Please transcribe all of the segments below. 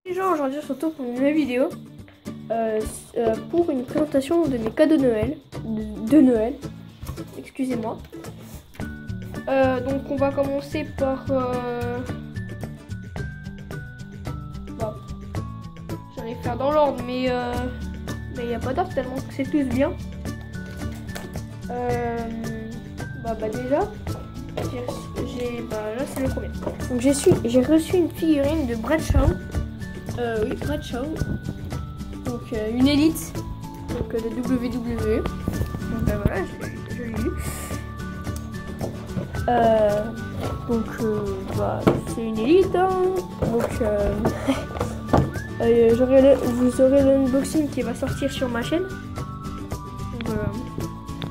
Les gens, aujourd'hui, on se retrouve pour une nouvelle vidéo pour une présentation de mes cadeaux de Noël. De Noël, excusez-moi. Donc, on va commencer par. J'allais faire dans l'ordre, mais il n'y a pas d'ordre tellement que c'est tous bien. Déjà, là c'est le premier. Donc j'ai reçu une figurine de Bradshaw. Oui, Bradshaw. Donc une élite. Donc de WWE. Donc voilà, je l'ai eu. C'est une élite. Hein. Donc vous aurez l'unboxing qui va sortir sur ma chaîne. Donc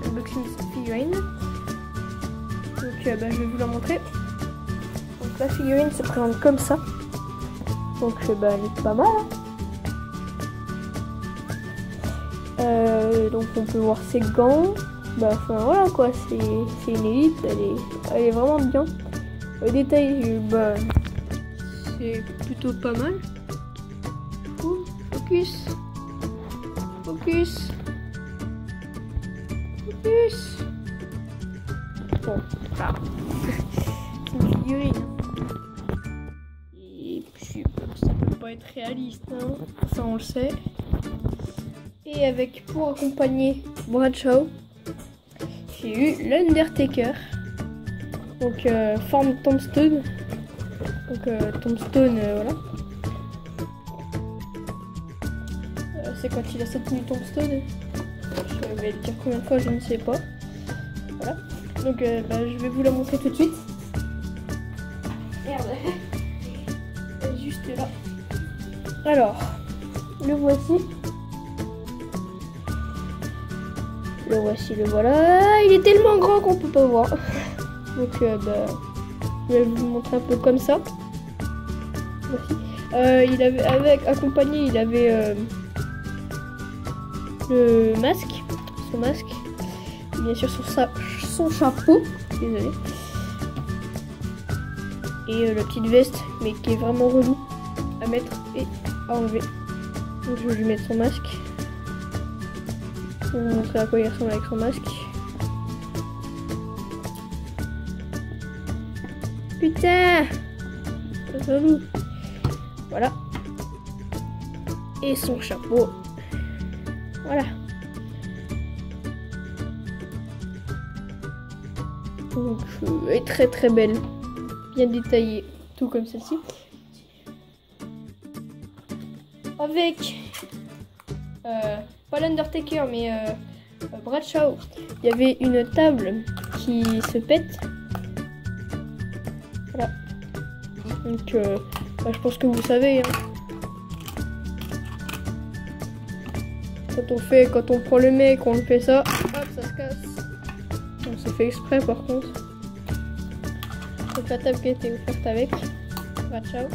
unboxing de cette figurine. Donc je vais vous la montrer. Donc la figurine se présente comme ça. Donc elle est pas mal. Donc on peut voir ses gants. Voilà quoi, c'est une élite, elle est vraiment bien. Le détail, c'est plutôt pas mal. Focus. Bon, voilà. C'est une figurine. Et puis, ça peut pas être réaliste, hein. Ça on le sait. Et pour accompagner Bradshaw, j'ai eu l'Undertaker. Donc, forme Tombstone. Donc, Tombstone, voilà. C'est quand il a sa tenue Tombstone. Je vais le dire combien de fois, je ne sais pas. Voilà. Donc je vais vous la montrer tout de suite. Merde. Elle est juste là. Alors, le voici. Le voilà. Il est tellement grand qu'on peut pas voir. Donc je vais vous montrer un peu comme ça. Voici. Il avait accompagné, il avait le masque, son masque. Bien sûr son chapeau, désolé. Et la petite veste, mais qui est vraiment relou à mettre et à enlever. Donc je vais lui mettre son masque. Je vais vous montrer à quoi il ressemble avec son masque. Putain, c'est relou. Voilà. Et son chapeau. Voilà. Donc, elle est très très belle, bien détaillée, tout comme celle-ci. Avec pas l'Undertaker mais Bradshaw, il y avait une table qui se pète. Voilà. Donc, je pense que vous savez. Hein. Quand on prend le mec, on le fait ça, hop, ça se casse. On s'est fait exprès par contre. C'est la table qui a été offerte avec. Ciao.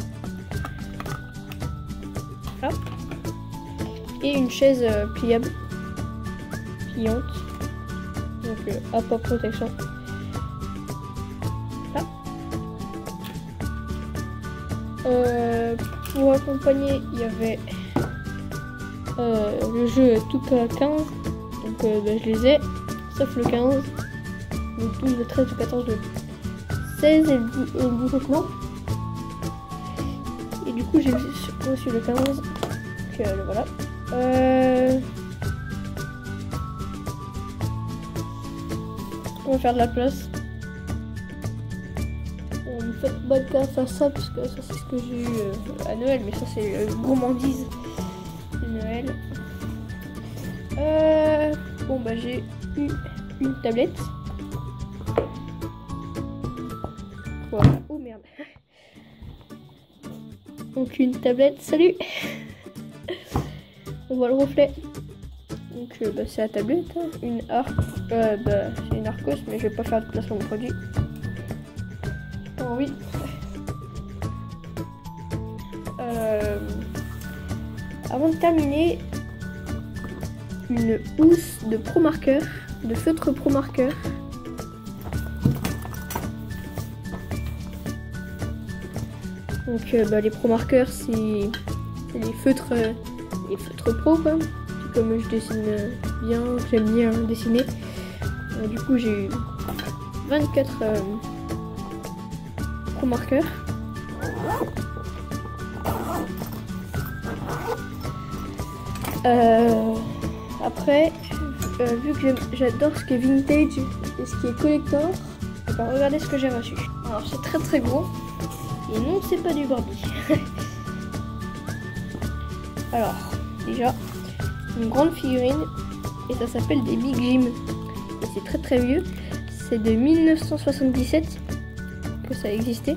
Hop. Et une chaise pliable. Pliante. Donc à pas protection. Là. Pour accompagner, il y avait le jeu tout à 15. Donc je les ai. Sauf le 15. Le 12, le 13, le 14, le 16 et le 17 non. Et du coup j'ai reçu le 15. Donc le voilà. On va faire de la place. Ne faites pas gaffe à ça parce que ça c'est ce que j'ai eu à Noël. Mais ça c'est gourmandise de Noël. J'ai eu une tablette. Voilà. Oh merde. Donc une tablette. Salut. On voit le reflet. Donc c'est la tablette. Hein. Une Arc. C'est une Arcos, mais je vais pas faire de placement de produit. Oh oui. Avant de terminer, une housse de Pro Marker, de feutre Pro Marker. Donc les Pro Markers, c'est c'est les feutres pro quoi. Comme je dessine bien, j'aime bien dessiner. Du coup j'ai eu 24 pro marqueurs. Après, vu que j'adore ce qui est vintage et ce qui est collector, regardez ce que j'ai reçu. Alors c'est très très gros. Et non, c'est pas du Barbie. Alors, déjà, une grande figurine. Et ça s'appelle des Big Jim. Et c'est très très vieux. C'est de 1977 que ça existait.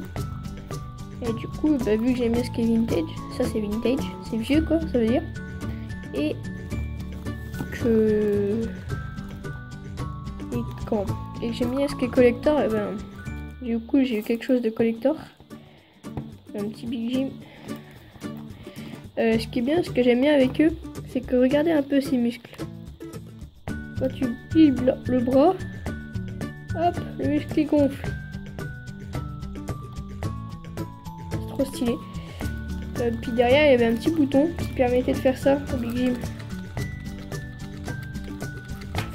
Et du coup, bah, vu que j'aime bien ce qui est vintage, ça c'est vintage. C'est vieux quoi, ça veut dire. Et que j'aime bien ce qui est collector, et ben du coup j'ai eu quelque chose de collector, un petit Big Jim. Ce qui est bien, ce que j'aime bien avec eux, c'est que regardez un peu ces muscles. Quand tu plies le bras, hop, le muscle il gonfle. C'est trop stylé. Puis derrière il y avait un petit bouton qui permettait de faire ça au Big Jim.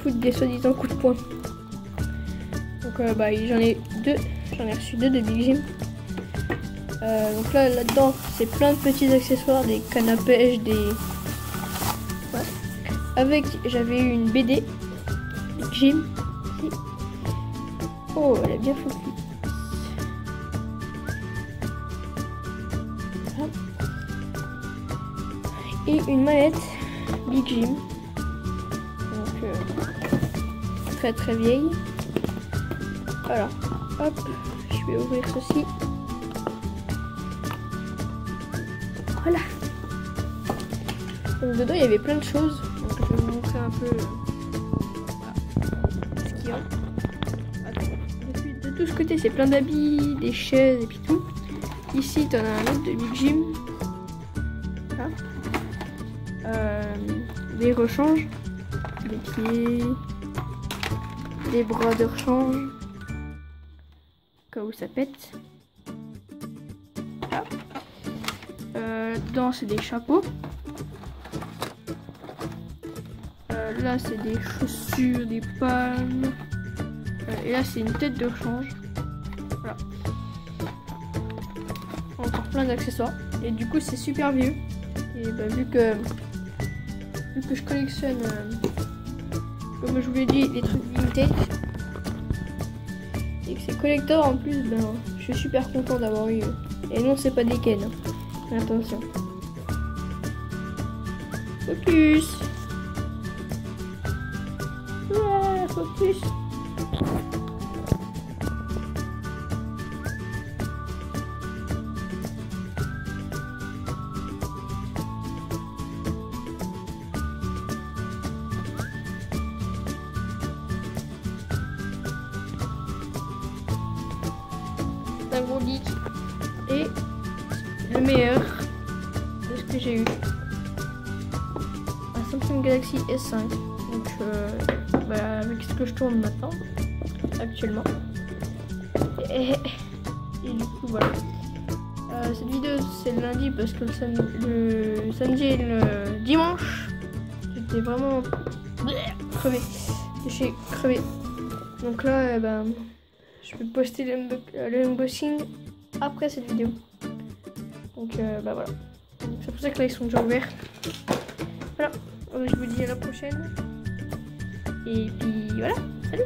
Foutre des soi-disant coups de poing. Donc bah j'en ai reçu deux de Big Jim. Donc là-dedans c'est plein de petits accessoires, des cannes à pêche, des... Ouais. Avec, j'avais eu une BD Big Jim. Oh, elle est bien focus. Et une mallette Big Jim. Donc très très vieille. Alors, hop, je vais ouvrir ceci. Voilà. Donc dedans il y avait plein de choses. Donc je vais vous montrer un peu voilà, ce qu'il y a. De tout ce côté c'est plein d'habits, des chaises et puis tout. Ici tu en as un autre de Big Jim. Des rechanges, des pieds, des bras de rechange, au cas où ça pète. Voilà. Là-dedans c'est des chapeaux. Là c'est des chaussures, des palmes. Et là c'est une tête de rechange. Voilà. Encore plein d'accessoires. Et du coup c'est super vieux. Et bah, vu que je collectionne, comme je vous l'ai dit, des trucs vintage et que c'est collector en plus, ben, je suis super content d'avoir eu. Et non, c'est pas des Ken, hein. Attention. Focus. Ouais, focus. Un gros geek et le meilleur de ce que j'ai eu, un Samsung Galaxy S5. Donc bah, avec ce que je tourne maintenant actuellement et du coup voilà. Cette vidéo c'est le lundi parce que le samedi et le dimanche j'étais vraiment crevé, j'ai crevé. Donc là ben je vais poster l'unboxing après cette vidéo. Donc bah voilà. C'est pour ça que là ils sont déjà ouverts. Voilà. Je vous dis à la prochaine. Et puis voilà. Salut.